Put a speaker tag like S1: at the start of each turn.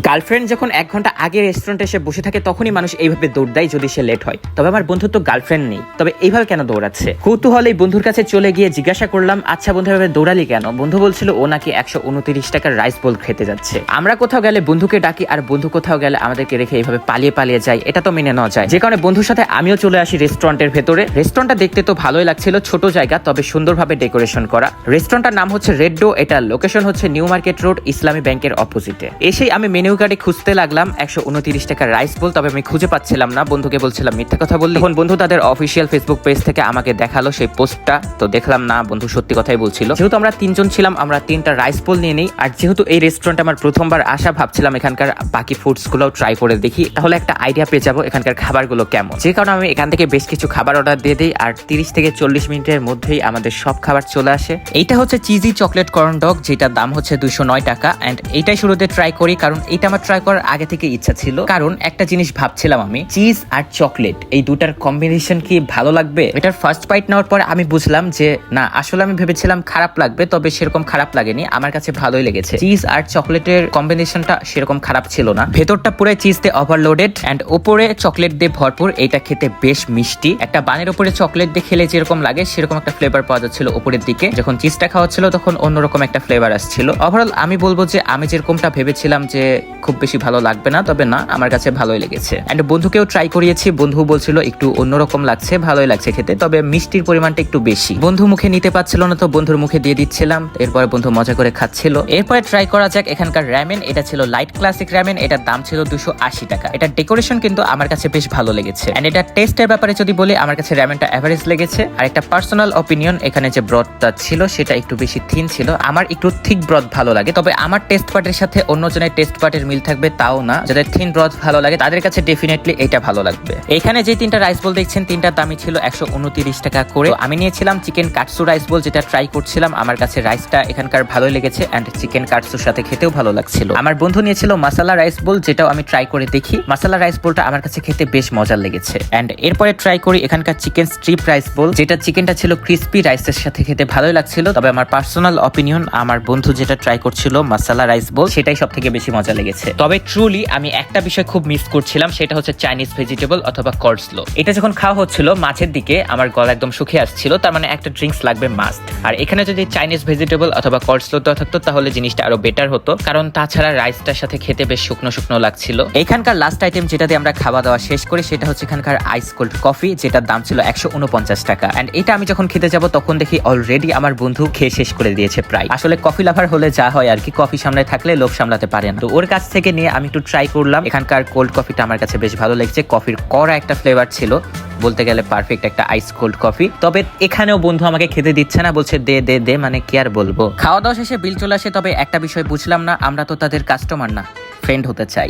S1: Girlfriend যখন 1 ঘন্টা আগে রেস্টুরেন্টে এসে বসে থাকে তখনই মানুষ এইভাবে দৌড় দেয় যদি সে লেট হয়। তবে আমার বন্ধুর তো গার্লফ্রেন্ড নেই, তবে এইভাবে কেন দৌড়াচ্ছে? কৌতূহলে বন্ধুর কাছে চলে গিয়ে জিজ্ঞাসা করলাম, আচ্ছা বন্ধু এভাবে দৌড়ালি কেন? বন্ধু বলছিল ও নাকি 129 টাকার রাইস বোল খেতে যাচ্ছে। আমরা কোথাও গেলে বন্ধুকে ডাকি আর বন্ধু কোথাও গেলে আমাদেরকে রেখে এইভাবে পালিয়ে পালিয়ে যায়, এটা তো মেনে নেওয়া যায়। যে কারণে বন্ধুর সাথে আমিও চলে আসি রেস্টুরেন্টের ভেতরে। রেস্টুরেন্টটা দেখতে তো ভালোই লাগছিল, ছোট জায়গা তবে সুন্দরভাবে ডেকোরেশন করা। রেস্টুরেন্টটার নাম হচ্ছে রেড ডো, এটা লোকেশন হচ্ছে নিউ মার্কেট রোড, ইসলামী ব্যাংকের অপোজিটে। এসেই আমি মেনু কার্ডে খুঁজতে লাগলাম 129 টাকার রাইস বোল, তবে আমি খুঁজে পাচ্ছিলাম না। বন্ধুকে বলছিলাম মিথ্যা কথা বললি। তখন বন্ধু তাদের অফিসিয়াল ফেসবুক পেজ থেকে আমাকে দেখালো সেই পোস্টটা, তো দেখলাম না বন্ধু সত্যি কথাই বলছিল। যেহেতু আমরা 3 জন ছিলাম, আমরা 3টা রাইস বোল নিয়ে নিই। আর যেহেতু এই রেস্টুরেন্টে আমার প্রথমবার আসা, ভাবছিলাম এখানকার বাকি ফুডস গুলো ট্রাই করে দেখি, তাহলে একটা আইডিয়া পেয়ে যাবো এখানকার খাবারগুলো কেমন। যে কারণে আমি এখান থেকে বেশ কিছু খাবার অর্ডার দিয়ে দিই আর 30 থেকে 40 মিনিটের মধ্যেই আমাদের সব খাবার চলে আসে। এইটা হচ্ছে চিজি চকলেট কর্ন ডগ, যেটার দাম হচ্ছে 209 টাকা। এন্ড এইটাই শুরুতে ট্রাই করি কারণ এটা আমার ট্রাই করার আগে থেকে ইচ্ছা ছিল। কারণ একটা জিনিস ভাবছিলাম আমি, চিজ আর চকলেট এই দুটার কম্বিনেশন কি ভালো লাগবে। এটার ফার্স্ট বাইট নেওয়ার পরে আমি বুঝলাম যে না, আসলে আমি ভেবেছিলাম খারাপ লাগবে, তবে সেরকম খারাপ লাগেনি, আমার কাছে ভালোই লেগেছে। চিজ আর চকলেটের কম্বিনেশনটা সেরকম খারাপ ছিল না। ভেতরটা পুরো চিজ দিয়ে ওভারলোডেড এন্ড উপরে চকলেট দিয়ে ভরপুর। এটা খেতে বেশ মিষ্টি। একটা বানের উপরে চকলেট দিয়ে খেলে যেরকম লাগে সেরকম একটা ফ্লেভার পাওয়া যাচ্ছিল উপরের দিকে। যখন চিজটা খাওয়া ছিল তখন অন্যরকম একটা ফ্লেভার আসছিল। ওভারঅল আমি বলবো যে আমি যেরকমটা ভেবেছিলাম যে খুব বেশি ভালো লাগবে না, তবে না, আমার কাছে ভালোই লেগেছে। এন্ড বন্ধুকেও ট্রাই করিয়েছি, বন্ধু বলছিল একটু অন্যরকম লাগছে, ভালোই লাগছে খেতে, তবে মিষ্টির পরিমাণটা একটু বেশি। বন্ধু মুখে নিতে পারছিল না, তো বন্ধুর মুখে দিয়ে দিচ্ছিলাম। এরপরে বন্ধু মজা করে খাচ্ছিল। এরপরে ট্রাই করা যাক এখানকার র্যামেন। এটা ছিল লাইট ক্লাসিক র্যামেন, এটার দাম ছিল 280 টাকা। এটা ডেকোরেশন কিন্তু আমার কাছে বেশ ভালো লেগেছে। এন্ড এটা টেস্টের ব্যাপারে যদি বলি, আমার কাছে র্যামেনটা এভারেজ লেগেছে। আর একটা পার্সোনাল অপিনিয়ন, এখানে যে ব্রথটা ছিল সেটা একটু বেশি থিন ছিল। আমার একটু থিক ব্রথ ভালো লাগে, তবে আমার টেস্ট পার্টের সাথে অন্যজনের টেস্ট পার্টের মিল থাকবে তাও না। যাদের থিন ব্রথ ভালো লাগে তাদের কাছে ডেফিনেটলি এটা ভালো লাগবে। এখানে যে 3টা রাইস বোল দেখছেন, 3টার দামই ছিল 129 টাকা করে। আমি নিয়েছিলাম চিকেন কাটসু রাইস বোল, যেটা ট্রাই করছিলাম। আমার কাছে রাইসটা এখানকার ভালোই লেগেছে এন্ড চিকেন কাটসুর সাথে খেতেও ভালো লাগছিল। আমার বন্ধু নিয়েছিল মাসালা রাইস বোল, যেটাও আমি ট্রাই করে দেখি। মাসালা রাইস বোলটা আমার কাছে খেতে বেশ মজার লেগেছে। এন্ড এরপরে ট্রাই করি এখানকার চিকেন স্ট্রিপ রাইস বোল, যেটা চিকেনটা ছিল ক্রিস্পি, রাইসের সাথে খেতে ভালোই লাগছিল। তবে আমার পার্সোনাল অপিনিয়ন, আমার বন্ধু যেটা ট্রাই করছিল মাসালা রাইস বোল, সেটাই সব থেকে বেশি মজা লেগেছে। তবে ট্রুলি আমি একটা বিষয় খুব মিস করছিলাম, সেটা হচ্ছে চাইনিজ ভেজিটেবল অথবা কর্সলো। এটা যখন খাওয়া হচ্ছিল মাঝের দিকে আমার গলা একদম শুকিয়ে আসছিল, তার মানে একটা ড্রিঙ্কস লাগবে মাস্ট। আর এখানে যদি চাইনিজ ভেজিটেবল অথবা কর্সলো দেওয়া থাকতো তাহলে জিনিসটা আরো বেটার হতো, কারণ তাছাড়া রাইসটার সাথে খেতে বেশ শুকনো শুকনো লাগছিল। এখানকার লাস্ট আইটেম যেটা দিয়ে আমরা খাওয়া দাওয়া শেষ করি সেটা হচ্ছে এখানকার আইস কোল্ড কফি, যেটার দাম ছিল 149 টাকা। এন্ড এটা আমি যখন খেতে যাব তখন দেখি অলরেডি আমার বন্ধু খেয়ে শেষ করে দিয়েছে প্রায়। আসলে কফি লাভার হলে যা হয় আর কি, কফি সামনে থাকলে লোভ সামলাতে পারেন। তো ওর কাছ থেকে নিয়ে আমি একটু ট্রাই করলাম। এখানকার কোল্ড কফিটা আমার কাছে বেশ ভালো লেগেছে। কফির কড়া একটা ফ্লেভার ছিল, বলতে গেলে পারফেক্ট একটা আইস কোল্ড কফি। তবে এখানেও বন্ধু আমাকে খেতে দিচ্ছে না, বলছে দে দে দে, মানে কি আর বলবো। খাওয়া দাওয়া শেষে বিল চলে আসে, তবে একটা বিষয় বুঝলাম না, আমরা তো তাদের কাস্টমার না, ফ্রেন্ড হতে চাই।